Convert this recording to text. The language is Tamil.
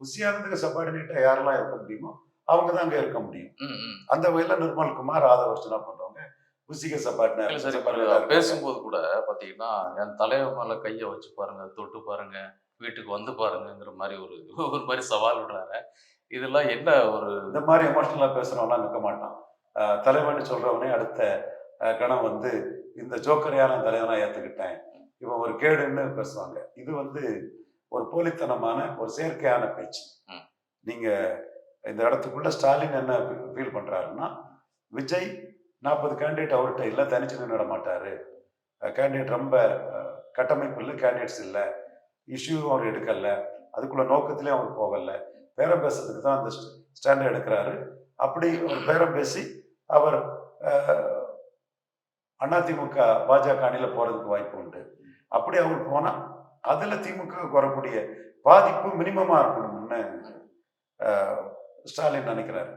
புசியானந்துக்கு சப்பார்டினேட்டா யாரெல்லாம் இருக்க முடியுமோ அவங்க தான் அங்க இருக்க முடியும். ம், ம். அந்த வகையில நிர்மல்குமார், ஆதவர்ஜுனா பண்றவங்க புசிக்கு சப்பார்டினா இல்ல சார், இப்ப இருக்காங்க. பேசும்போது கூட பார்த்தீங்கன்னா, என் தலைவன் மேல கைய வச்சு பாருங்க, தொட்டு பாருங்க, வீட்டுக்கு வந்து பாருங்கங்கிற மாரி ஒரு ஒரு மாரி சவால் விடுறாரு. இதெல்லாம் என்ன ஒரு இந்த மாதிரி எமோஷனலா பேசுறவன்லாம் நிற்க மாட்டான். தலைவன்னு சொல்றவனே அடுத்த கணம் வந்து இந்த ஜோக்கரையா நான் தலைவனா ஏத்துக்கிட்டேன். இவன் ஒரு கேடுன்னு பேசுவாங்க. இது வந்து ஒரு போலித்தனமான ஒரு செயற்கையான பேச்சு. ம். நீங்க இந்த இடத்துக்குள்ள ஸ்டாலின் என்ன ஃபீல் பண்றாருன்னா, விஜய் 40 கேண்டிடேட் அவர்ட்ட இல்ல, தனிச்சு நின்னுட மாட்டாரு. கேண்டிடேட் ரொம்ப கட்டமைப்பு இல்ல, கேண்டிடேட்ஸ் இல்ல, இஷ்யூவும் அவர் எடுக்கல, அதுக்குள்ள நோக்கத்திலே அவர் போகல, பேரம் பேசுறதுக்கு தான் அந்த ஸ்டாண்ட் எடுக்கிறாரு. அப்படி ஒரு பேரம் பேசி அவர் அதிமுக பாஜக அணியில போறதுக்கு வாய்ப்பு உண்டு. அப்படி அவர் போனா அதுல திமுக வரக்கூடிய பாதிப்பு மினிமமா இருக்கணும்னு ஸ்டாலின் நினைக்கிறாரு.